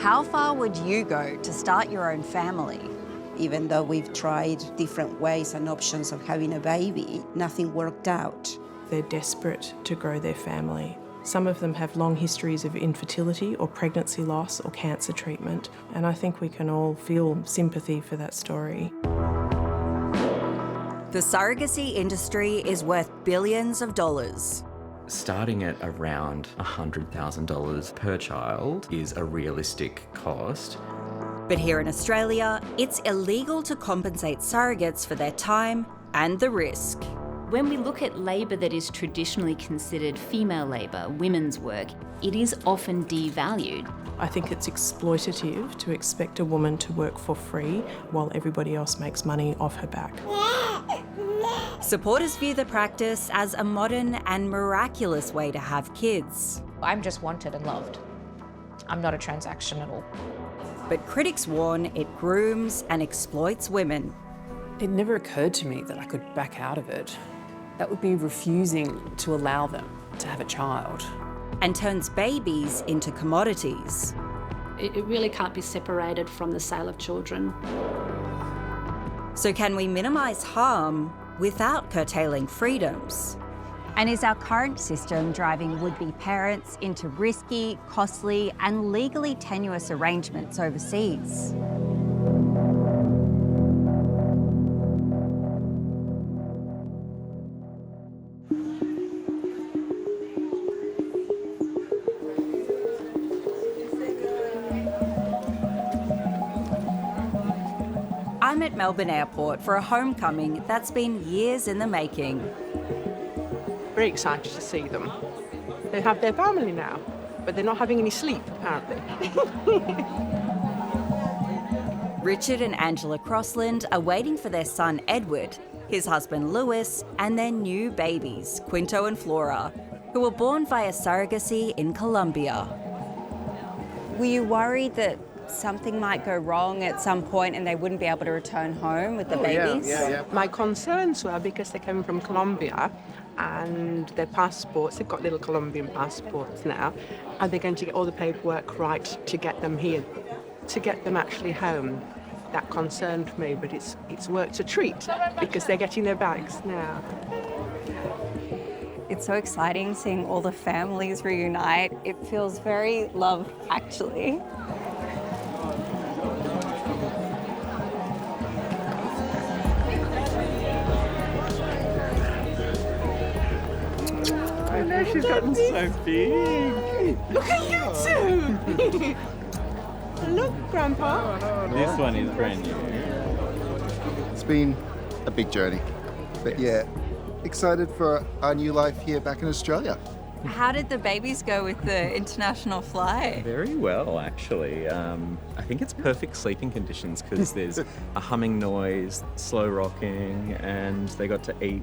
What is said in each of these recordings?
How far would you go to start your own family? Even though we've tried different ways and options of having a baby, nothing worked out. They're desperate to grow their family. Some of them have long histories of infertility or pregnancy loss or cancer treatment, and I think we can all feel sympathy for that story. The surrogacy industry is worth billions of dollars. Starting at around $100,000 per child is a realistic cost. But here in Australia, it's illegal to compensate surrogates for their time and the risk. When we look at labour that is traditionally considered female labour, women's work, it is often devalued. I think it's exploitative to expect a woman to work for free while everybody else makes money off her back. Supporters view the practice as a modern and miraculous way to have kids. I'm just wanted and loved. I'm not a transaction at all. But critics warn it grooms and exploits women. It never occurred to me that I could back out of it. That would be refusing to allow them to have a child. And turns babies into commodities. It really can't be separated from the sale of children. So can we minimise harm without curtailing freedoms? And is our current system driving would-be parents into risky, costly and legally tenuous arrangements overseas? I'm at Melbourne Airport for a homecoming that's been years in the making. Very excited to see them. They have their family now, but they're not having any sleep, apparently. Richard and Angela Crossland are waiting for their son Edward, his husband Lewis, and their new babies, Quinto and Flora, who were born via surrogacy in Colombia. Were you worried that something might go wrong at some point and they wouldn't be able to return home with the babies? Yeah. My concerns were because they came from Colombia and their passports, they've got little Colombian passports now, are they going to get all the paperwork right to get them here, to get them actually home? That concerned me, but it's worked a treat because they're getting their bags now. It's so exciting seeing all the families reunite. It feels very loved, actually. I know, she's gotten so big. Look at you two! Look, Grandpa. This one is brand new. It's been a big journey, but yeah, excited for our new life here back in Australia. How did the babies go with the international flight? Very well, actually. I think it's perfect sleeping conditions because there's a humming noise, slow rocking, and they got to eat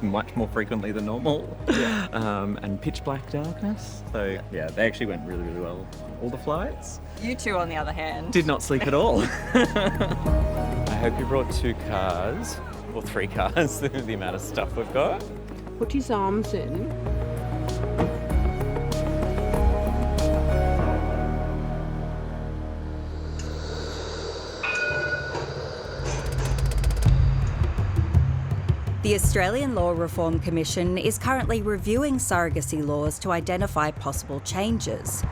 much more frequently than normal, and pitch black darkness. So yeah, they actually went really, really well. All the flights. You two, on the other hand, did not sleep at all. I hope you brought 2 cars, or 3 cars, the amount of stuff we've got. Put his arms in. The Australian Law Reform Commission is currently reviewing surrogacy laws to identify possible changes.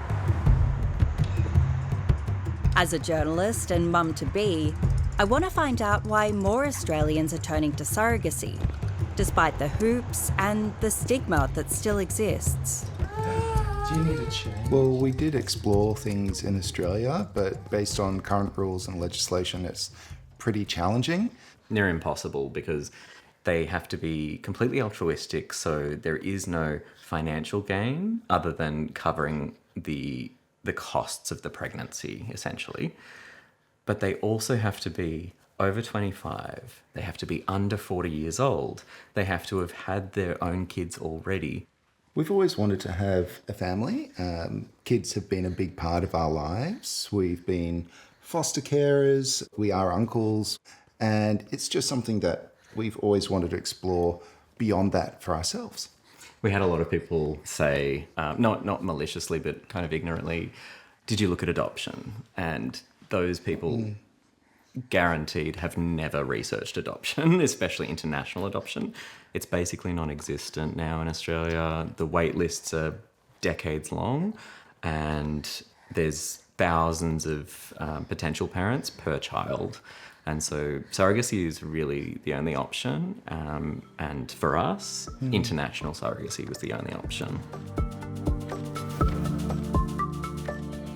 As a journalist and mum-to-be, I want to find out why more Australians are turning to surrogacy, despite the hoops and the stigma that still exists. Do you need a change? Well, we did explore things in Australia, but based on current rules and legislation, it's pretty challenging. They're impossible because they have to be completely altruistic, so there is no financial gain other than covering the costs of the pregnancy, essentially. But they also have to be over 25. They have to be under 40 years old. They have to have had their own kids already. We've always wanted to have a family. Kids have been a big part of our lives. We've been foster carers, we are uncles, and it's just something that we've always wanted to explore beyond that for ourselves. We had a lot of people say, not maliciously, but kind of ignorantly, did you look at adoption? And those people guaranteed have never researched adoption, especially international adoption. It's basically non-existent now in Australia. The wait lists are decades long, and there's thousands of potential parents per child. And so surrogacy is really the only option. And for us, international surrogacy was the only option.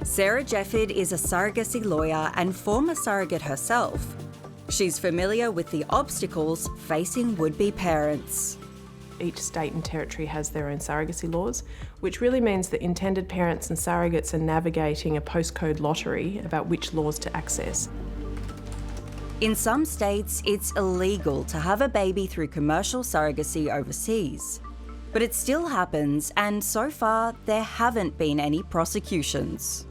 Sarah Jefford is a surrogacy lawyer and former surrogate herself. She's familiar with the obstacles facing would-be parents. Each state and territory has their own surrogacy laws, which really means that intended parents and surrogates are navigating a postcode lottery about which laws to access. In some states, it's illegal to have a baby through commercial surrogacy overseas. But it still happens, and so far, there haven't been any prosecutions.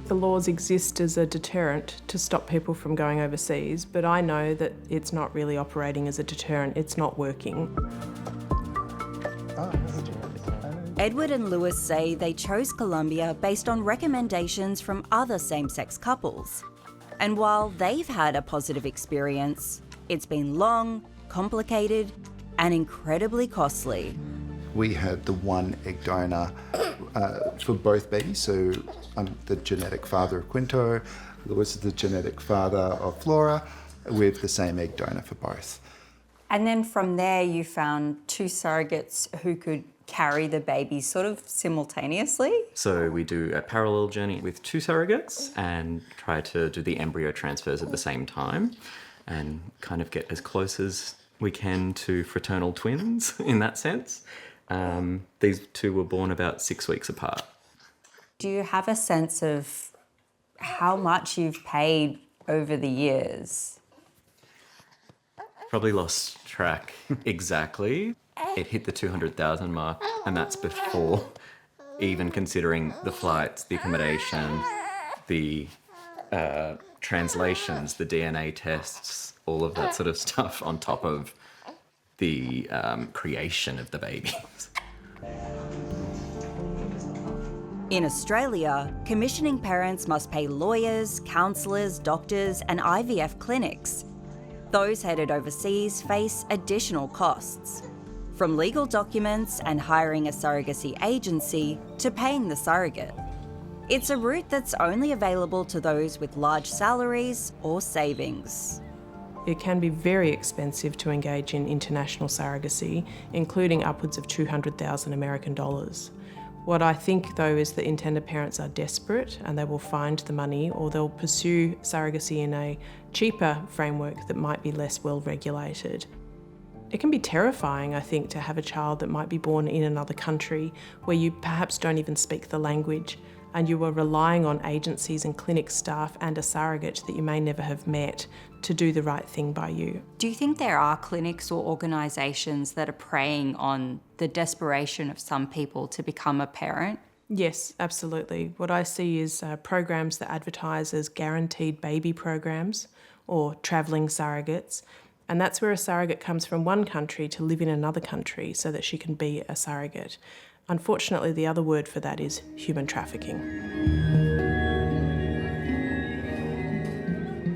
The laws exist as a deterrent to stop people from going overseas, but I know that it's not really operating as a deterrent. It's not working. Edward and Lewis say they chose Colombia based on recommendations from other same-sex couples. And while they've had a positive experience, it's been long, complicated, and incredibly costly. We had the one egg donor for both babies. So I'm the genetic father of Quinto, Lewis is the genetic father of Flora, with the same egg donor for both. And then from there you found two surrogates who could carry the baby sort of simultaneously? So we do a parallel journey with two surrogates and try to do the embryo transfers at the same time and kind of get as close as we can to fraternal twins in that sense. These two were born about 6 weeks apart. Do you have a sense of how much you've paid over the years? Probably lost track exactly. It hit the 200,000 mark, and that's before even considering the flights, the accommodation, the translations, the DNA tests, all of that sort of stuff on top of the creation of the babies. In Australia, commissioning parents must pay lawyers, counsellors, doctors, and IVF clinics. Those headed overseas face additional costs, from legal documents and hiring a surrogacy agency to paying the surrogate. It's a route that's only available to those with large salaries or savings. It can be very expensive to engage in international surrogacy, including upwards of 200,000 American dollars. What I think, though, is that intended parents are desperate and they will find the money, or they'll pursue surrogacy in a cheaper framework that might be less well regulated. It can be terrifying, I think, to have a child that might be born in another country where you perhaps don't even speak the language, and you are relying on agencies and clinic staff and a surrogate that you may never have met to do the right thing by you. Do you think there are clinics or organisations that are preying on the desperation of some people to become a parent? Yes, absolutely. What I see is programs that advertise as guaranteed baby programs or travelling surrogates. And that's where a surrogate comes from one country to live in another country so that she can be a surrogate. Unfortunately, the other word for that is human trafficking.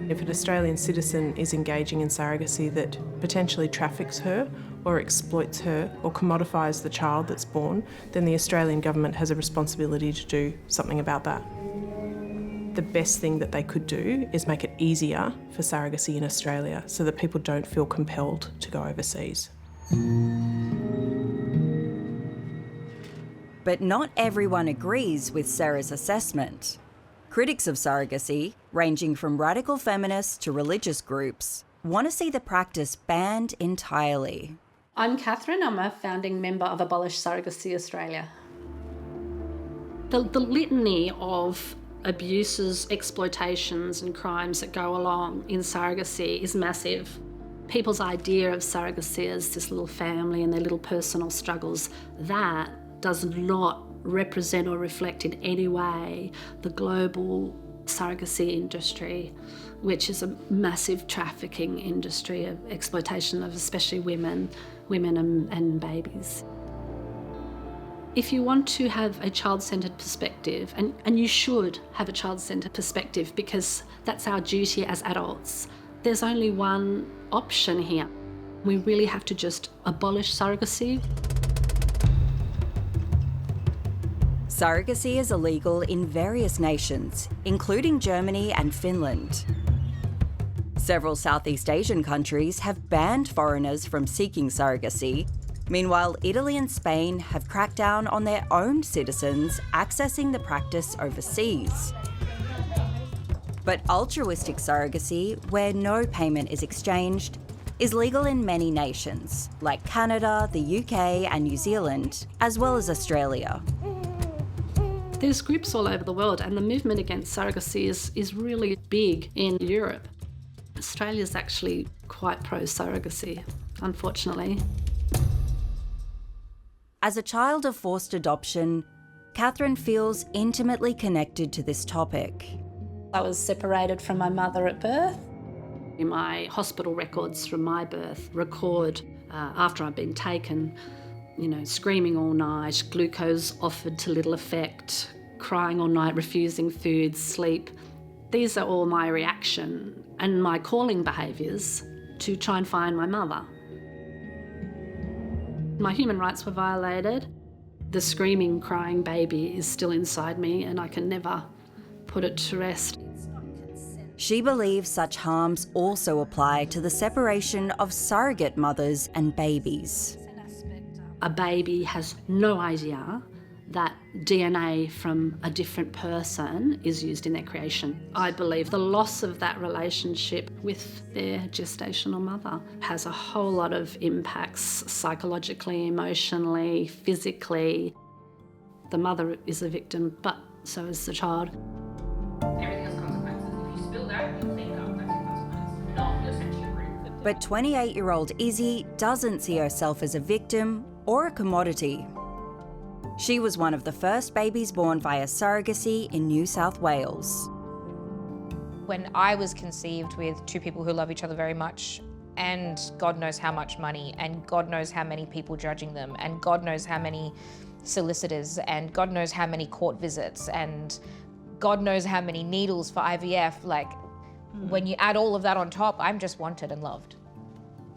If an Australian citizen is engaging in surrogacy that potentially traffics her or exploits her or commodifies the child that's born, then the Australian government has a responsibility to do something about that. The best thing that they could do is make it easier for surrogacy in Australia so that people don't feel compelled to go overseas. But not everyone agrees with Sarah's assessment. Critics of surrogacy, ranging from radical feminists to religious groups, want to see the practice banned entirely. I'm Catherine. I'm a founding member of Abolish Surrogacy Australia. The litany of abuses, exploitations and crimes that go along in surrogacy is massive. People's idea of surrogacy as this little family and their little personal struggles, that does not represent or reflect in any way the global surrogacy industry, which is a massive trafficking industry of exploitation of especially women and babies. If you want to have a child-centred perspective, and you should have a child-centred perspective because that's our duty as adults, there's only one option here. We really have to just abolish surrogacy. Surrogacy is illegal in various nations, including Germany and Finland. Several Southeast Asian countries have banned foreigners from seeking surrogacy. Meanwhile, Italy and Spain have cracked down on their own citizens accessing the practice overseas. But altruistic surrogacy, where no payment is exchanged, is legal in many nations, like Canada, the UK and New Zealand, as well as Australia. There's groups all over the world, and the movement against surrogacy is really big in Europe. Australia's actually quite pro-surrogacy, unfortunately. As a child of forced adoption, Catherine feels intimately connected to this topic. I was separated from my mother at birth. My hospital records from my birth record after I've been taken, screaming all night, glucose offered to little effect, crying all night, refusing food, sleep. These are all my reaction and my calling behaviours to try and find my mother. My human rights were violated. The screaming, crying baby is still inside me and I can never put it to rest. She believes such harms also apply to the separation of surrogate mothers and babies. A baby has no idea that DNA from a different person is used in their creation. I believe the loss of that relationship with their gestational mother has a whole lot of impacts psychologically, emotionally, physically. The mother is a victim, but so is the child. Everything has consequences. If you spill that, you think that's a consequence, not your sentient root. But 28-year-old Izzy doesn't see herself as a victim or a commodity. She was one of the first babies born via surrogacy in New South Wales. When I was conceived with two people who love each other very much, and God knows how much money, and God knows how many people judging them, and God knows how many solicitors, and God knows how many court visits, and God knows how many needles for IVF, when you add all of that on top, I'm just wanted and loved.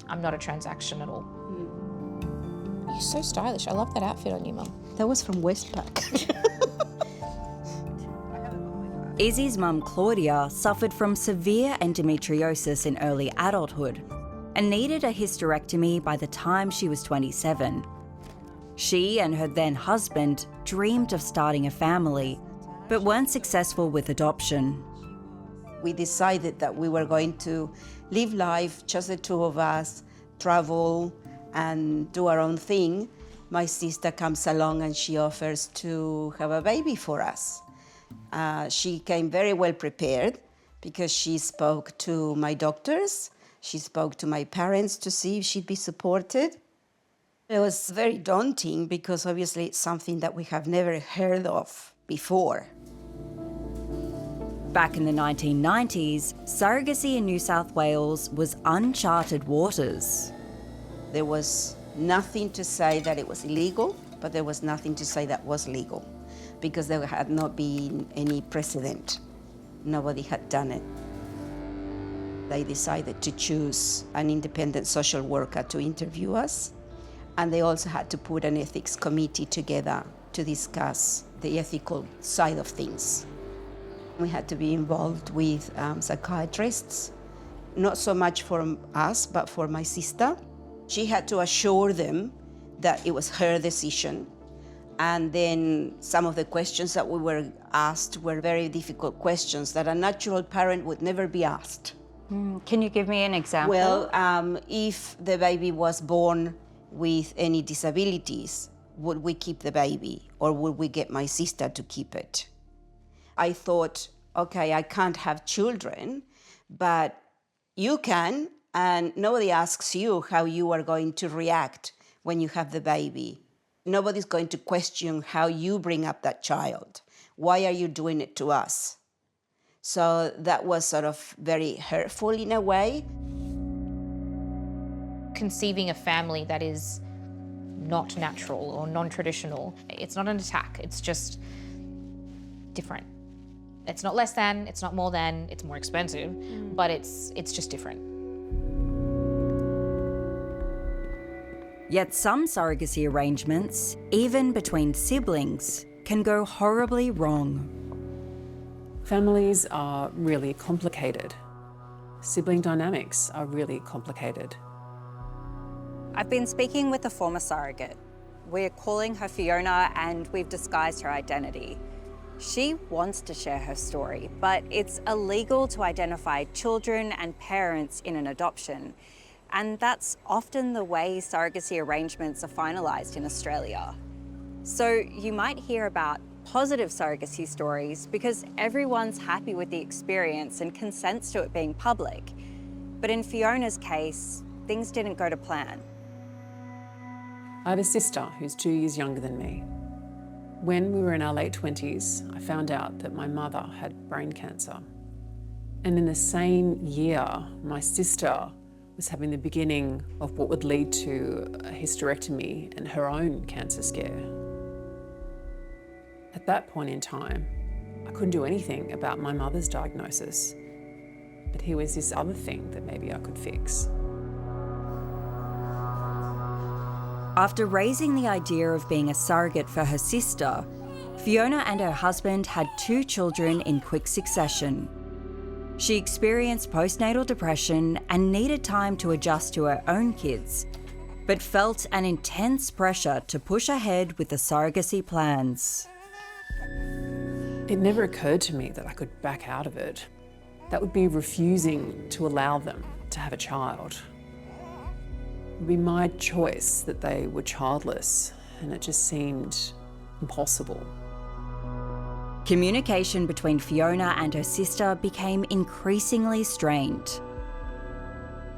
I'm not a transaction at all. You're so stylish. I love that outfit on you, Mum. That was from Westpac. Izzy's mum, Claudia, suffered from severe endometriosis in early adulthood and needed a hysterectomy by the time she was 27. She and her then husband dreamed of starting a family, but weren't successful with adoption. We decided that we were going to live life, just the two of us, travel and do our own thing. My sister comes along and she offers to have a baby for us. She came very well prepared because she spoke to my doctors, she spoke to my parents to see if she'd be supported. It was very daunting because obviously it's something that we have never heard of before. Back in the 1990s, surrogacy in New South Wales was uncharted waters. There was nothing to say that it was illegal, but there was nothing to say that was legal because there had not been any precedent. Nobody had done it. They decided to choose an independent social worker to interview us, and they also had to put an ethics committee together to discuss the ethical side of things. We had to be involved with psychiatrists, not so much for us, but for my sister. She had to assure them that it was her decision. And then some of the questions that we were asked were very difficult questions that a natural parent would never be asked. Can you give me an example? Well, if the baby was born with any disabilities, would we keep the baby or would we get my sister to keep it? I thought, okay, I can't have children, but you can. And nobody asks you how you are going to react when you have the baby. Nobody's going to question how you bring up that child. Why are you doing it to us? So that was sort of very hurtful in a way. Conceiving a family that is not natural or non-traditional. It's not an attack, it's just different. It's not less than, it's not more than, it's more expensive, but it's just different. Yet some surrogacy arrangements, even between siblings, can go horribly wrong. Families are really complicated. Sibling dynamics are really complicated. I've been speaking with a former surrogate. We're calling her Fiona and we've disguised her identity. She wants to share her story, but it's illegal to identify children and parents in an adoption. And that's often the way surrogacy arrangements are finalised in Australia. So you might hear about positive surrogacy stories because everyone's happy with the experience and consents to it being public. But in Fiona's case, things didn't go to plan. I have a sister who's 2 years younger than me. When we were in our late 20s, I found out that my mother had brain cancer. And in the same year, my sister was having the beginning of what would lead to a hysterectomy and her own cancer scare. At that point in time, I couldn't do anything about my mother's diagnosis, but here was this other thing that maybe I could fix. After raising the idea of being a surrogate for her sister, Fiona and her husband had 2 children in quick succession. She experienced postnatal depression and needed time to adjust to her own kids, but felt an intense pressure to push ahead with the surrogacy plans. It never occurred to me that I could back out of it. That would be refusing to allow them to have a child. It would be my choice that they were childless, and it just seemed impossible. Communication between Fiona and her sister became increasingly strained.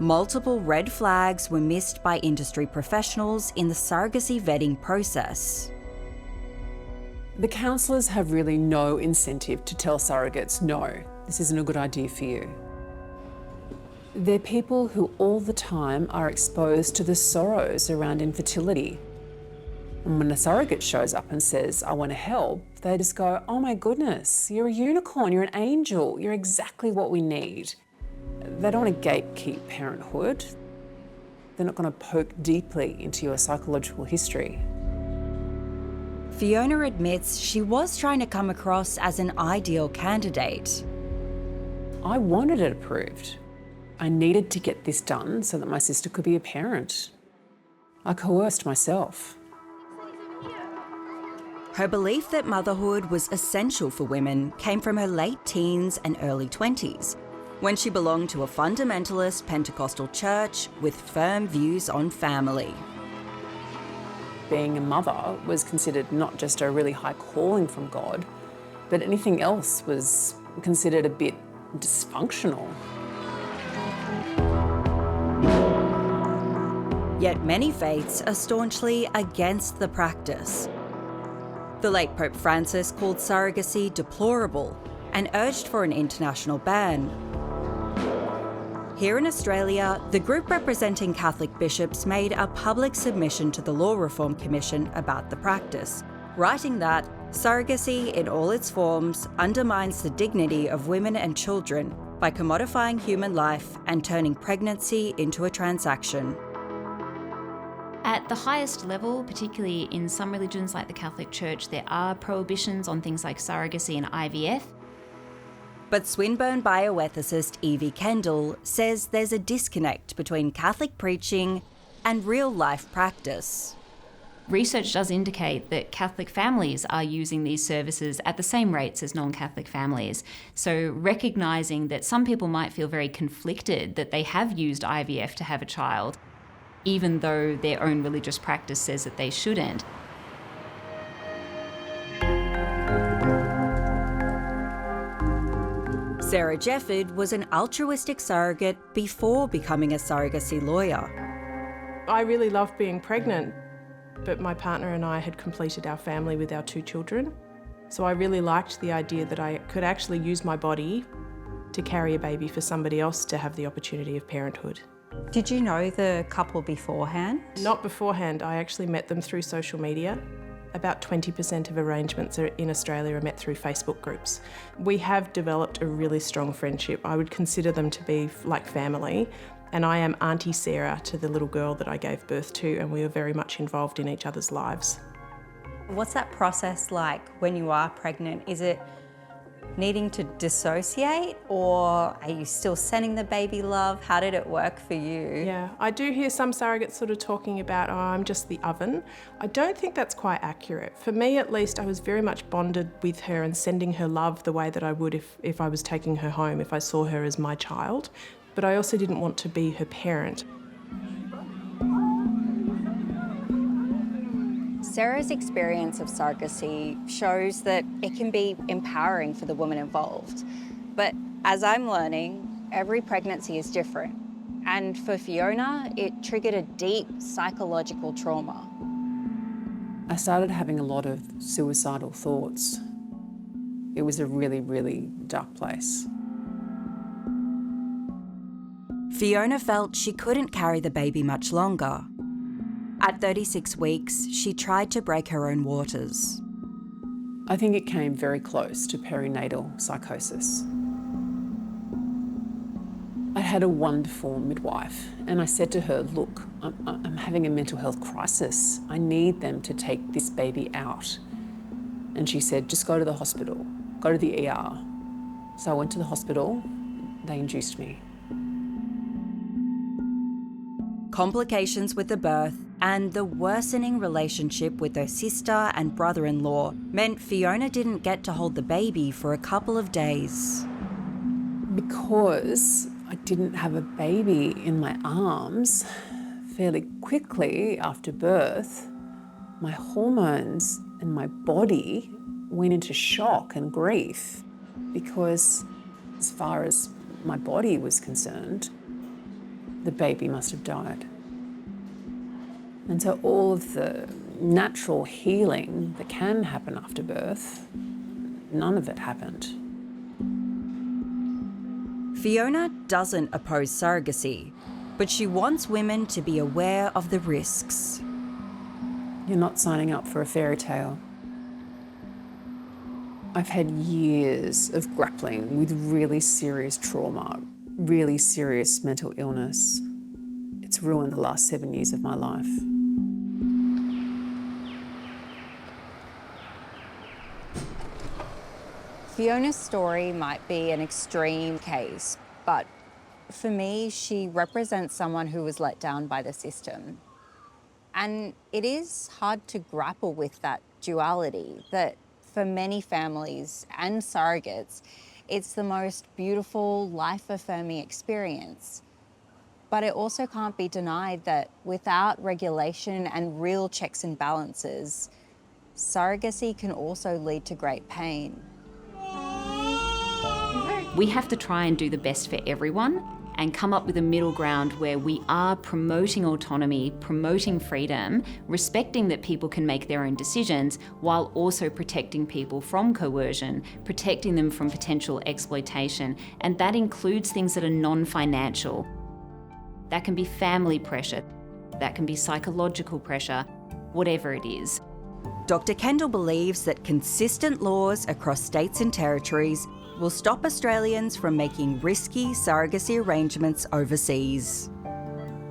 Multiple red flags were missed by industry professionals in the surrogacy vetting process. The counsellors have really no incentive to tell surrogates, no, this isn't a good idea for you. They're people who all the time are exposed to the sorrows around infertility. And when a surrogate shows up and says, I want to help, they just go, oh my goodness, you're a unicorn, you're an angel, you're exactly what we need. They don't want to gatekeep parenthood. They're not going to poke deeply into your psychological history. Fiona admits she was trying to come across as an ideal candidate. I wanted it approved. I needed to get this done so that my sister could be a parent. I coerced myself. Her belief that motherhood was essential for women came from her late teens and early 20s, when she belonged to a fundamentalist Pentecostal church with firm views on family. Being a mother was considered not just a really high calling from God, but anything else was considered a bit dysfunctional. Yet many faiths are staunchly against the practice. The late Pope Francis called surrogacy deplorable and urged for an international ban. Here in Australia, the group representing Catholic bishops made a public submission to the Law Reform Commission about the practice, writing that surrogacy in all its forms undermines the dignity of women and children by commodifying human life and turning pregnancy into a transaction. At the highest level, particularly in some religions like the Catholic Church, there are prohibitions on things like surrogacy and IVF. But Swinburne bioethicist Evie Kendall says there's a disconnect between Catholic preaching and real-life practice. Research does indicate that Catholic families are using these services at the same rates as non-Catholic families. So recognising that some people might feel very conflicted that they have used IVF to have a child, even though their own religious practice says that they shouldn't. Sarah Jefford was an altruistic surrogate before becoming a surrogacy lawyer. I really loved being pregnant, but my partner and I had completed our family with our 2 children. So I really liked the idea that I could actually use my body to carry a baby for somebody else to have the opportunity of parenthood. Did you know the couple beforehand? Not beforehand. I actually met them through social media. About 20% of arrangements in Australia are met through Facebook groups. We have developed a really strong friendship. I would consider them to be like family, and I am Auntie Sarah to the little girl that I gave birth to, and we are very much involved in each other's lives. What's that process like when you are pregnant? Is it needing to dissociate, or are you still sending the baby love? How did it work for you? Yeah, I do hear some surrogates sort of talking about, oh, I'm just the oven. I don't think that's quite accurate. For me, at least, I was very much bonded with her and sending her love the way that I would if I was taking her home, if I saw her as my child. But I also didn't want to be her parent. Sarah's experience of surrogacy shows that it can be empowering for the woman involved. But as I'm learning, every pregnancy is different. And for Fiona, it triggered a deep psychological trauma. I started having a lot of suicidal thoughts. It was a really, really dark place. Fiona felt she couldn't carry the baby much longer. At 36 weeks, she tried to break her own waters. I think it came very close to perinatal psychosis. I had a wonderful midwife, and I said to her, look, I'm having a mental health crisis. I need them to take this baby out. And she said, just go to the hospital, go to the ER. So I went to the hospital, they induced me. Complications with the birth and the worsening relationship with her sister and brother-in-law meant Fiona didn't get to hold the baby for a couple of days. Because I didn't have a baby in my arms, fairly quickly after birth, my hormones and my body went into shock and grief, because as far as my body was concerned, the baby must have died. And so all of the natural healing that can happen after birth, none of it happened. Fiona doesn't oppose surrogacy, but she wants women to be aware of the risks. You're not signing up for a fairy tale. I've had years of grappling with really serious trauma, really serious mental illness. It's ruined the last 7 years of my life. Fiona's story might be an extreme case, but for me, she represents someone who was let down by the system. And it is hard to grapple with that duality, that for many families and surrogates, it's the most beautiful, life-affirming experience. But it also can't be denied that without regulation and real checks and balances, surrogacy can also lead to great pain. We have to try and do the best for everyone and come up with a middle ground where we are promoting autonomy, promoting freedom, respecting that people can make their own decisions, while also protecting people from coercion, protecting them from potential exploitation. And that includes things that are non-financial. That can be family pressure, that can be psychological pressure, whatever it is. Dr. Kendall believes that consistent laws across states and territories will stop Australians from making risky surrogacy arrangements overseas.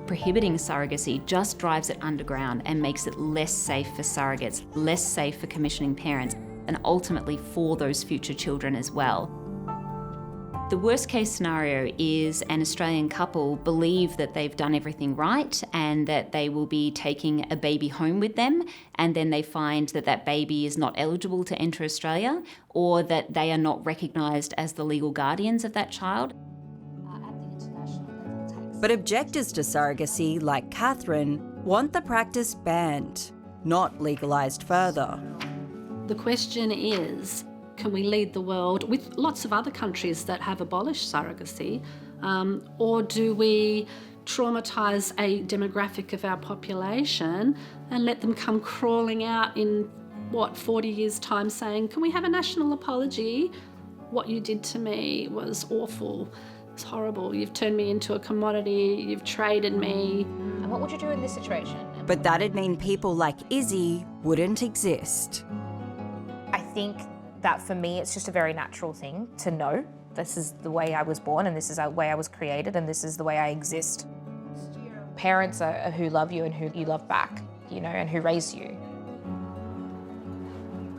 Prohibiting surrogacy just drives it underground and makes it less safe for surrogates, less safe for commissioning parents, and ultimately for those future children as well. The worst case scenario is an Australian couple believe that they've done everything right and that they will be taking a baby home with them, and then they find that that baby is not eligible to enter Australia, or that they are not recognised as the legal guardians of that child. But objectors to surrogacy, like Catherine, want the practice banned, not legalised further. The question is, can we lead the world with lots of other countries that have abolished surrogacy, or do we traumatise a demographic of our population and let them come crawling out in, 40 years' time saying, can we have a national apology? What you did to me was awful. It's horrible. You've turned me into a commodity, you've traded me. And what would you do in this situation? But that'd mean people like Izzy wouldn't exist. I think that for me, it's just a very natural thing to know this is the way I was born and this is the way I was created and this is the way I exist. Parents are who love you and who you love back, you know, and who raise you.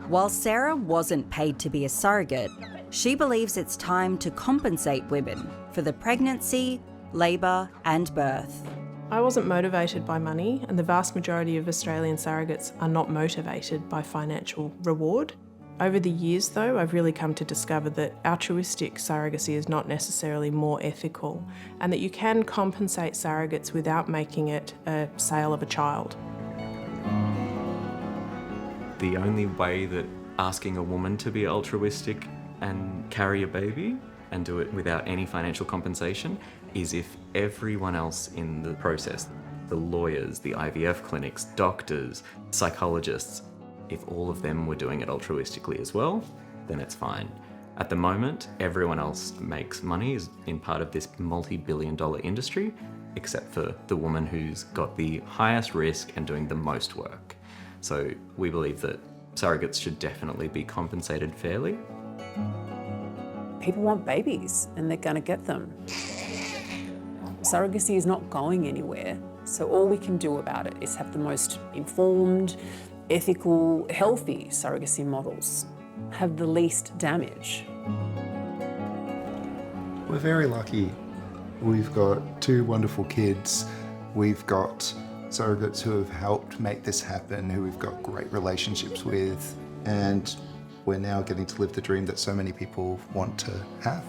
While Sarah wasn't paid to be a surrogate, she believes it's time to compensate women for the pregnancy, labour and birth. I wasn't motivated by money, and the vast majority of Australian surrogates are not motivated by financial reward. Over the years, though, I've really come to discover that altruistic surrogacy is not necessarily more ethical, and that you can compensate surrogates without making it a sale of a child. The only way that asking a woman to be altruistic and carry a baby and do it without any financial compensation is if everyone else in the process, the lawyers, the IVF clinics, doctors, psychologists, if all of them were doing it altruistically as well, then it's fine. At the moment, everyone else makes money as in part of this multi-billion-dollar industry, except for the woman who's got the highest risk and doing the most work. So we believe that surrogates should definitely be compensated fairly. People want babies and they're going to get them. Surrogacy is not going anywhere, so all we can do about it is have the most informed, ethical, healthy surrogacy models, have the least damage. We're very lucky. We've got 2 wonderful kids. We've got surrogates who have helped make this happen, who we've got great relationships with, and we're now getting to live the dream that so many people want to have.